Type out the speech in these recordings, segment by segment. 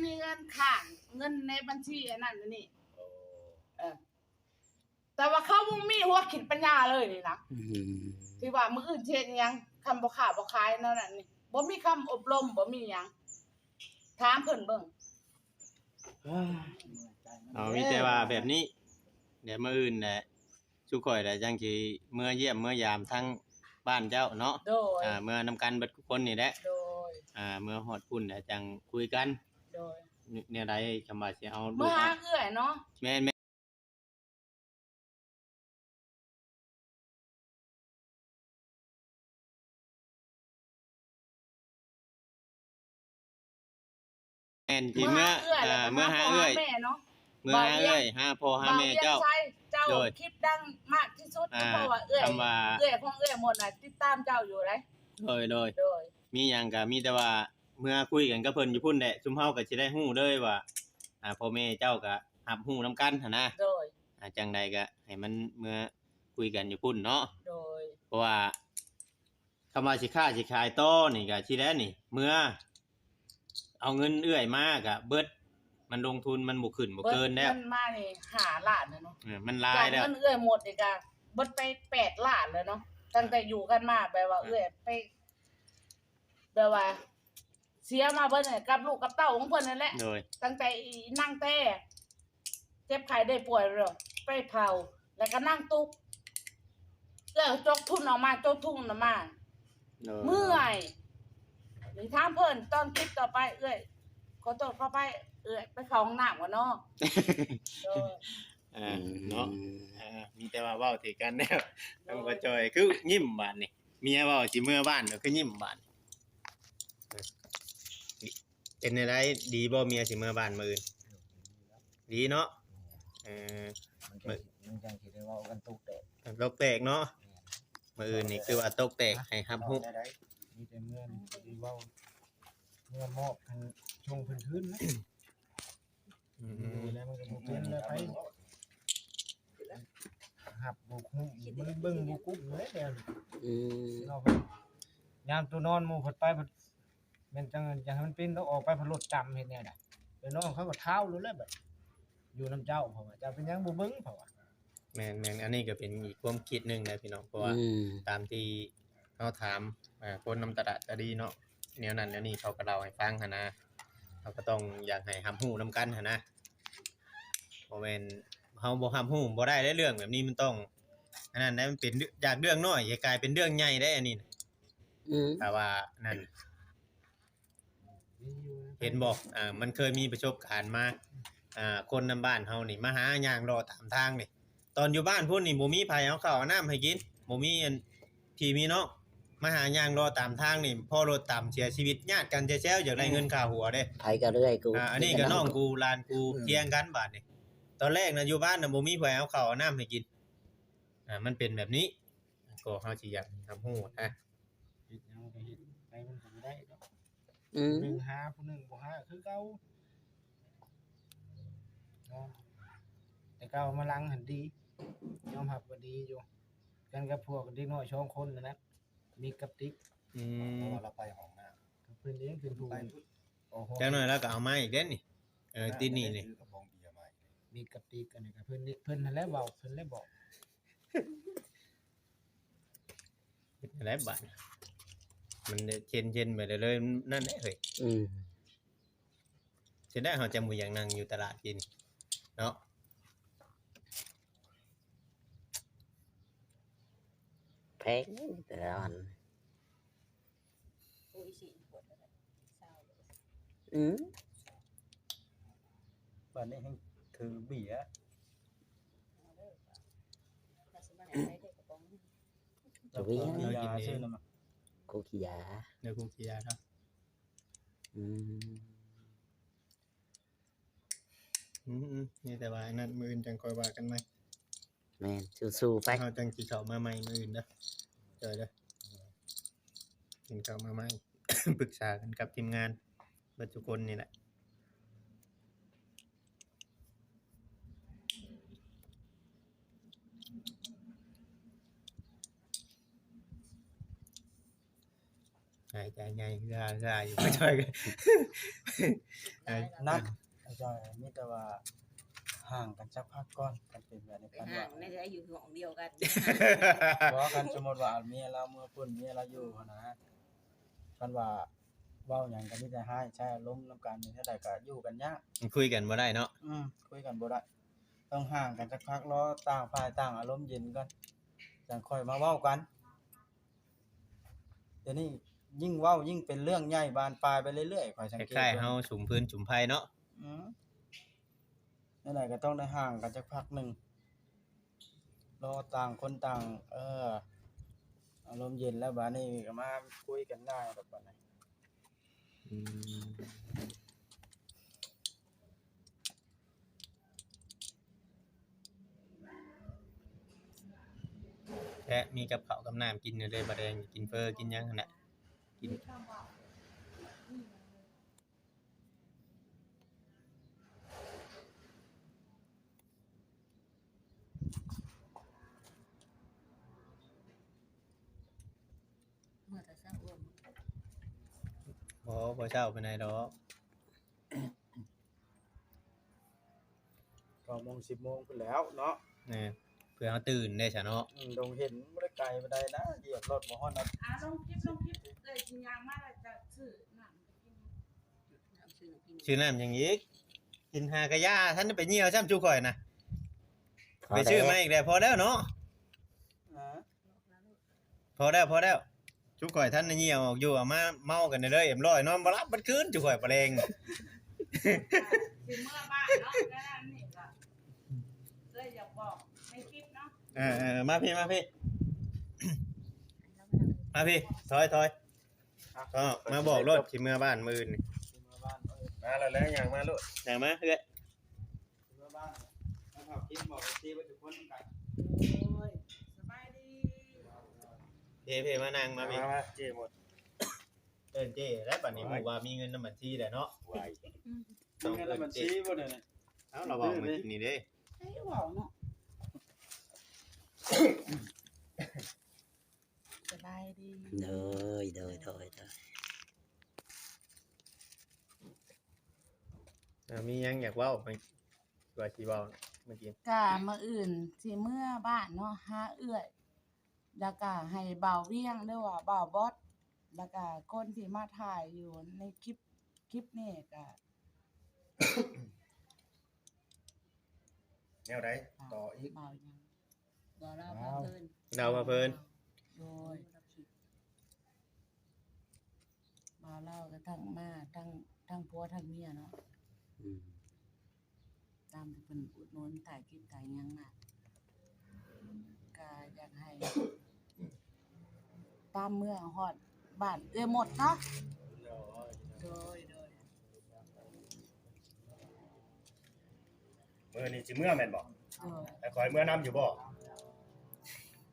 มีเงินข้างเงินในบัญชีอันนั้นอันนี่แต่ว่าเขาบ่มีหัวคิดปัญญาเลยนี่นะที่ว่ามื้ออื่นเฮ็ดหยังคำบ่ค้าบ่ขายนั่นน่ะนี่บ่มีคำอบรมบ่มีหยังถามเพิ่นเบิ่งมีแต่ว่าแบบนี้เดี๋ยวมื้ออื่นแหละสุข่อยแหละจังสิเมื่อเยี่ยมเมื่อยามทั้งบ้านเจ้าเนาะโดยเมื่อนำกันเบิดทุกคนนี่แหละโดยเมื่อฮอดพุ่นแล้วจังคุยกันโดยแนวใดคำว่าสิเอาเมื่อหาเอื้อยเนาะแม่นสิเมื่อหาเอื้อยเมื่อหาเอื้อยหาพ่อหาแม่เจ้าคลิปดังมากที่สุดเพราะว่าเอื้อยของเอื้อยหมดน่ะติดตามเจ้าอยู่เลยโดยมีหยังก็มีแต่ว่าเมื่อคุยกันกับเพิ่นอยู่พุ่นแหละซุมเฮาก็สิได้ฮู้เลยว่าพ่อแม่เจ้าก็รับรู้นำกันหั่นนะโดยจังใดก็ให้มันเมื่อคุยกันอยู่พุ่นเนาะโดยเพราะว่าคำว่าสิค้าสิขายต่อนี่ก็สิได้นี่เมื่อเอาเงินเอื้อยมาก็เบิดมันลงทุนมันบ่ขึ้นบ่เกินแล้วมันมานี่5ล้านเนาะมันหลายแล้วเงินเอื้อยหมดนี่ก็เบิดไป8ล้านแล้วเนาะตั้งแต่อยู่กันมาแบบว่าเอื้อยไปแบบว่าเสียมาเบิ่นน่ะกับลูกกับเต้าของเพิ่นนั่นแหละตั้งแต่นั่งแต่เจ็บไข้ได้ป่วยแล้วไปเผาแล้วก็นั่งตุกจกทุนออกมาจกทุนออกมาเมื่อยหรือถามเพิ่นตอนคลิปต่อไปเอ้ยขอโทษขอไปไปเข้าห้องน้ำก่อนเนาะเนาะมีแต่ว่าเว้าถือกันแนวต้องบ่จอยคือยิ้มบาดนี่เมียเว้าสิเมื่อบ้านก็คือยิ้มบาดเป็นจังได๋ดีบ่เมียสิเมื่อบ้านมื้ออื่นดีเนาะมันจังสิได้เว้ากันตกแตกเนาะมื้ออื่นนี่คือว่าตกแตกให้รับรู้มีแต่เมื่อสิเว้ามอบให้ชงเพิ่นคืนนะแล้วมันก็บ่เป็นแล้วไปหับบ่คุ้มมันเบิ่งบ่กุ้มเลยเดี๋ยวเนาะยามตัวนอนหมู่เพิ่นไปเพิ่นแม่นจังให้มันเป็นต้องออกไปเพิ่นรถจำเฮ็ดแน่น่ะไปนอนเขาก็เท้ารู้แล้วบัดอยู่นำเจ้าเพราะว่าเจ้าเป็นหยังบ่เบิ่งเพราะว่าแม่นอันนี้ก็เป็นอีกความคิดนึงนะพี่น้องเพราะว่าตามที่เฮาถามคนนำตลาดก็ดีเนาะแนวนั้นแนวนี้เขาก็เล่าให้ฟังหั่นนะเขาก็ต้องอยากให้รับรู้นำกันหั่นนะบ่แม่นเฮาบ่รับรู้บ่ได้เรื่องแบบนี้มันต้องอันนั้นมันเป็นจากเรื่องน้อยจะกลายเป็นเรื่องใหญ่ได้อันนี้แต่ว่านั่นเห็นบ่มันเคยมีประสบการณ์มาคนนำบ้านเฮานี่มาหาย่างรอตามทางนี่ตอนอยู่บ้านพุ่นนี่บ่มีไผเอาข้าวเอาน้ำให้กินบ่มีอันพี่มีน้องมาหาย่างรอตามทางนี่พอรถต่ำเสียชีวิตญาติกันแซ่ๆอยากได้เงินค่าหัวเด้ไผก็เรื่อยกูอันนี้ก็น้องกูหลานกูเถียงกันบาดนี่ตอนแรกน่ะอยู่บ้านน่ะบ่มีไผเอาข้าวเอาน้ำให้กินมันเป็นแบบนี้ก็เฮาสิอยากรับรู้เฮ็ดหยังก็เฮ็ดไปมันก็บ่ได้ดอกนึงหาผู้นึงบ่หาคือเก่าแต่เก่ามาลังหันดียอมรับว่าดีอยู่กันกับพวกเด็กน้อย2คนนั่นนะมีกับติ๊กเราไปห้องน้ำเพิ่นเองคือผู้จังหน่อยแล้วก็เอามาอีกเด้นี่ติดนี่นี่มีกับติ๊กอันนี้ก็เพิ่นนั่นแหละเว้าเพิ่นเลยบอกเป็นอะไรบาดมันเย็นๆไปเลยนั่นแหละเฮ้ยสิได้เฮาจะบ่อยากนั่งอยู่ตลาดกินเนาะแพงแต่ละวันบ้านนี้ให้ถือเบียร์จะวิ่งยาซื้อแล้วมั้งกูขี้ยาเดี๋ยวกูขี้ยาครับนี่แต่ว่านั่นมื้ออื่นจังค่อยว่ากันใหม่แม่นสู้ๆไปเฮาจังสิเข้ามาใหม่มื้ออื่นเด้อเจอเด้อกินข้าวมาใหม่ ปรึกษากันกับทีมงานเบิดทุกคนนี่แหละ ใจใหญ่กล้าอยู่บ่ช่วยกัน นักอาจารย์มีแต่ว่าห่างกันสักพักก่อนกันเป็นแบบนี้ ไป กัน ห่า ว่าง น่าจะอยู่ห้องเดียวกัน เพราะกันสมมุติว่าเมียเราเมื่อพุ่นเมียเราอยู่หั่นนะกันว่าเว้าหยังก็มีแต่ให้ใช้อารมณ์นำกันนี่เท่าใดก็อยู่กันยาก คุยกันบ่ได้เนาะ คุยกันบ่ได้ต้องห่างกันสักพักรอต่างฝ่ายต่างอารมณ์เย็นก่อนจังค่อยมาเว้ากันเดี๋ยวนี้ยิ่งเว้ายิ่งเป็นเรื่องใหญ่บานปลายไปเรื่อยๆข่อยสัง ค เกต ล้ายๆเฮาสุมพื้นสุมไผเนาะ นั่นแหละก็ต้องได้ห่างกันสักพักหนึงรอต่างคนต่างอารมณ์เย็นแล้วบัดนี้ก็มาคุยกันได้แบบบัดนี้ อืมและมีกับข้าวกับน้ำกินอยู่เลยบ่ได้กินเฟอกินหยังหั่นน่ะกิน เมื่อแต่ทราบว่า บ่เช้าไปไหนดอก 9 โมง 10 โมงพุ่นแล้วเนาะ นี่เพื่อเฮาตื่นได้ซะเนาะ ดงเห็นบ่ได้ไกลปานใดนะเหยียบรถบ่ฮอดนะ ลงคลิปเลยกินยางมาแล้วจะซื้อน้ำกิน น้ำซื้อกิน ชื่อน้ำหยังอีกกินหากะยาท่านไปเหี่ยวซ้ำจุข่อยน่ะไปชื่อมาอีกแล้วพอแล้วเนาะ อ่า พอแล้วจุข่อยท่านน่ะเหี่ยวออกอยู่เอามาเมากันเด้อเอ็มร้อยนอนบ่หลับบัดคืนจุข่อยปะแรง สิเมื่อบ้านเนาะก็นั่นนี่ก็เลยอยากบอกในคลิปเนาะ มาพี่ มาพี่ถอยก็มาบอกรถที่เมื่อบ้านมื้อนี่ สิมาบ้านมาแล้วอย่างมาลูกอย่างมาเอ้ย สิมาบ้านมาเฮากินบอกสิว่าทุกคนกัน โอ้ยสบายดี เพ่มานั่งมาพี่ มาเจหมด เอิ้นเจ้แล้วบัดนี้หมู่ว่ามีเงินนำบัญชีแล้วเนาะ ไว้ต้องเงินแล้วมันชี้บ่ได้นี่ เอ้าเราบอกมากินนี่เด้ ไอ้บอกเนาะสบายดี โดย มีหยังอยากเว้าไปว่าสิเว้าเมื่อกี้ กะมื้ออื่นสิเมื่อบ้านเนาะหาเอื้อยแล้วก็ให้บ่าวเวียงด้วยว่าบ่าวบอสแล้วก็คนที่มาถ่ายอยู่ในคลิปนี้ก็ แนวใดต่ออีก บ่าวยัง บ่เราพาเพิ่น เรามาเพิ่น โดยบ่าวเล่าก็ทั้งมาทั้งผัวทั้งเมียเนาะ อืม ตามที่เพิ่นอุดหนุนถ่ายคลิปถ่ายหยังน่ะก็อยากให้ตามเมื่อฮอดบ้านหมดเนาะโดย มื้อนี้สิเมื่อแม่นบ่ โดย แต่คอยเมื่อนำอยู่บ่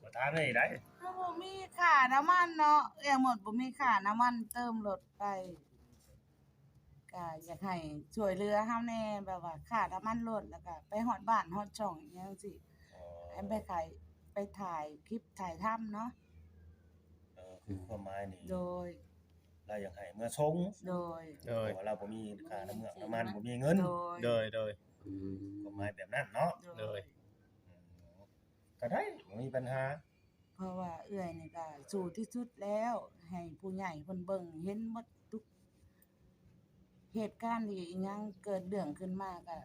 บ่ถามได้ได้ ถ้าบ่มีค่าน้ำมันเนาะหมดบ่มีค่าน้ำมันเติมรถไปก็อยากให้ช่วยเหลือเฮาแน่แบบว่าค่าน้ำมันรถแล้วก็ไปฮอดบ้านฮอดช่องอิหยังจังซี่ให้ไปถ่ายคลิปถ่ายทำเนาะ คือความหมายนี่ โดย เราอยากให้เมื่อชง โดย โดย เพราะว่าเราบ่มีค่าน้ำเมืองน้ำมันบ่มีเงิน โดย โดย อืม ความหมายแบบนั้นเนาะ โดย ก็ได้บ่มีปัญหา เพราะว่าเอื้อยนี่ก็สู้ที่สุดแล้ว ให้ผู้ใหญ่เพิ่นเบิ่งเห็นหมดทุกเหตุการณ์ที่อิหยังเกิดเรื่องขึ้นมาก็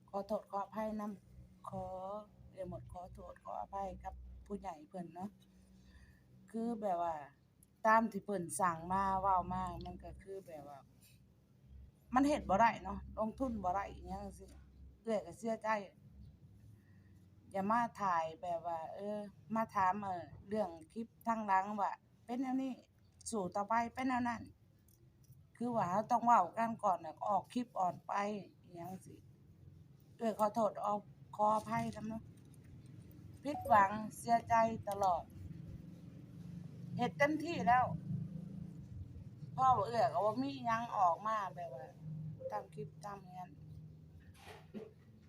ขอโทษขออภัยนำขอหมดขอโทษขออภัยกับผู้ใหญ่เพิ่นเนาะคือแบบว่า ตามที่เพิ่นสั่งมาเว้ามามันก็คือแบบว่า มันเฮ็ดบ่ได้เนาะลงทุนบ่ได้อิหยังจังซี่เอื้อยก็เสียใจ อย่ามาถ่ายแบบว่า มาถามเรื่องคลิปทางหลังว่าเป็นแนวนี้สู่ต่อไปเป็นแนวนั้น คือว่าเราต้องเว้ากันก่อนแล้วก็ออกคลิปอ่อนไปอหยังสิขอโทษขออภัยนำเนาะผิดหวังเสียใจตลอดเฮ็ดเต็มที่แล้วพ่อบ่ก็ว่ามีหยังออกมาแบบว่าตามคลิปตามอย่างนั้น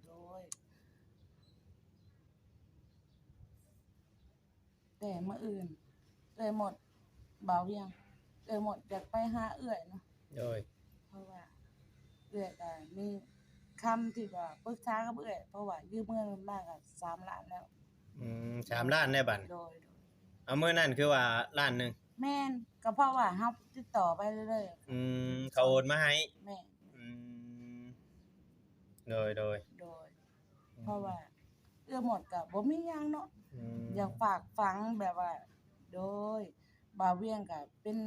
โดย แต่เมื่ออื่นเลยหมดเบาเวียงเล หมดอยากไปหาเอื้อยเนาะ โดย เพราะว่าเอื้อยก็มีคำที่ว่าปรึกษากับเอื้อยเพราะว่ายืมเงินมากก็3 ล้านแล้ว 3 ล้านได้บัด โดย เอามื้อนั้นคือว่าล้านหนึง แม่นก็เพราะว่าเฮาติดต่อไปเรื่อย เขาโอนมาให้ ๆแม่น อืมโดย โดย เพราะว่าเอื้อหมดก็บ่มีหยังเนาะ อืม อยากฝากฝังแบบว่า โดยบ่าวเวียงก็เป็น